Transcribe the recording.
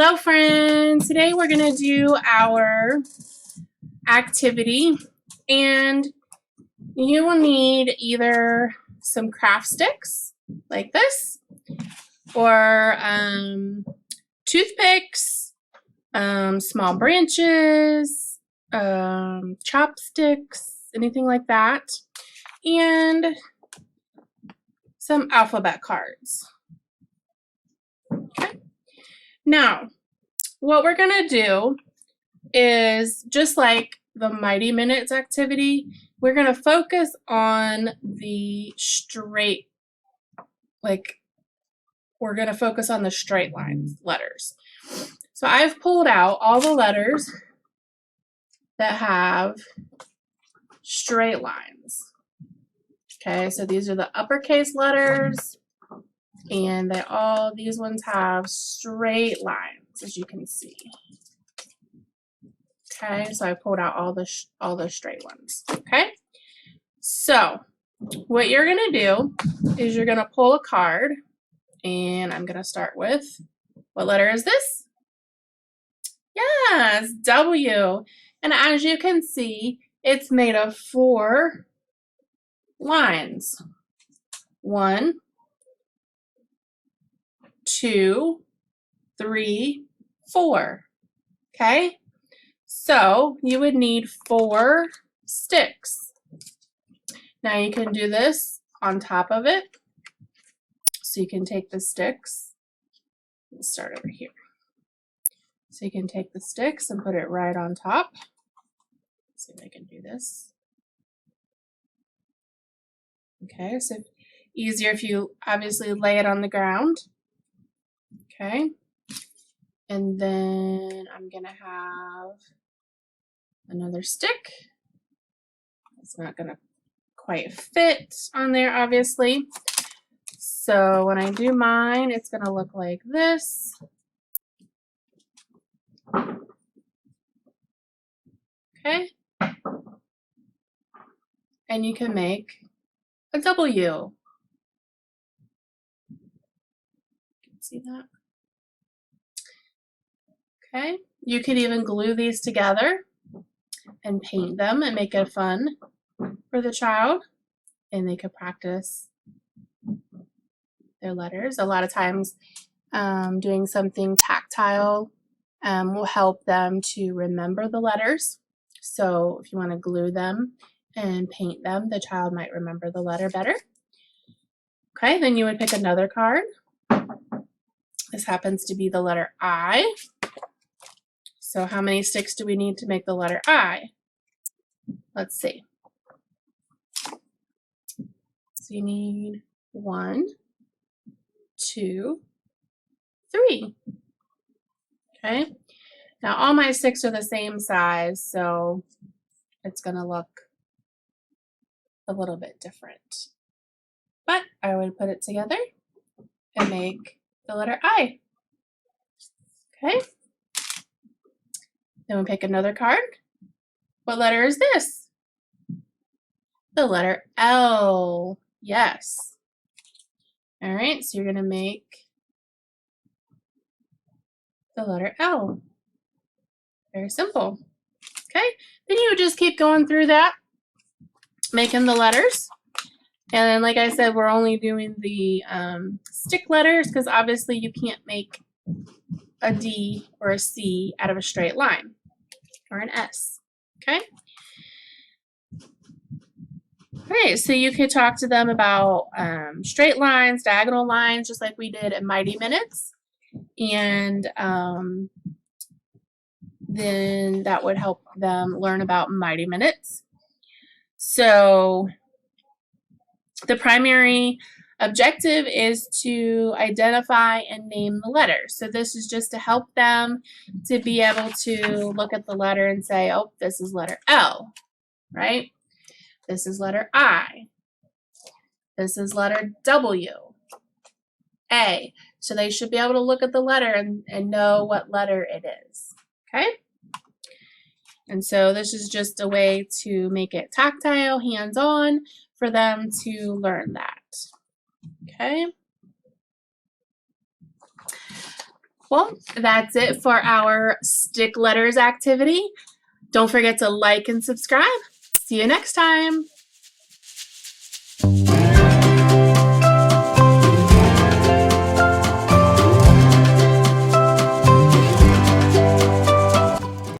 Hello friends, today we're going to do our activity and you will need either some craft sticks like this or toothpicks, small branches, chopsticks, anything like that, and some alphabet cards. Okay. Now, what we're going to do is just like the Mighty Minutes activity, we're going to focus on the straight, we're going to focus on the straight lines, letters. So I've pulled out all the letters that have straight lines. Okay, so these are the uppercase letters, and these ones have straight lines, as you can see. Okay, so I pulled out all the straight ones. Okay, so what you're gonna do is you're gonna pull a card, and I'm gonna start with, what letter is this? Yes, W. And as you can see, it's made of 4 lines. 1, 2, 3, 4. Okay, so you would need 4 sticks. Now you can do this on top of it. So you can take the sticks. Let's start over here. So you can take the sticks and put it right on top. Let's see if I can do this. Okay, so easier if you obviously lay it on the ground. Okay, and then I'm gonna have another stick. It's not gonna quite fit on there, obviously. So when I do mine, it's gonna look like this. Okay, and you can make a W. You can see that. Okay, you could even glue these together and paint them and make it fun for the child, and they could practice their letters. A lot of times doing something tactile will help them to remember the letters. So if you want to glue them and paint them, the child might remember the letter better. Okay, then you would pick another card. This happens to be the letter I. So how many sticks do we need to make the letter I? Let's see. So you need 1, 2, 3. Okay. Now all my sticks are the same size, so it's going to look a little bit different. But I would put it together and make the letter I. Okay. Then we pick another card. What letter is this? The letter L. Yes. All right, so you're going to make the letter L. Very simple. Okay, then you would just keep going through that, making the letters. And like I said, we're only doing the stick letters because obviously you can't make a D or a C out of a straight line or an S. Okay. All right, so you could talk to them about straight lines, diagonal lines, just like we did in Mighty Minutes. And then that would help them learn about Mighty Minutes. So the primary objective is to identify and name the letters. So this is just to help them to be able to look at the letter and say, oh, this is letter L, right? This is letter I. This is letter W, A. So they should be able to look at the letter and know what letter it is, okay? And so this is just a way to make it tactile, hands-on, for them to learn that, okay? Well, that's it for our stick letters activity. Don't forget to like and subscribe. See you next time.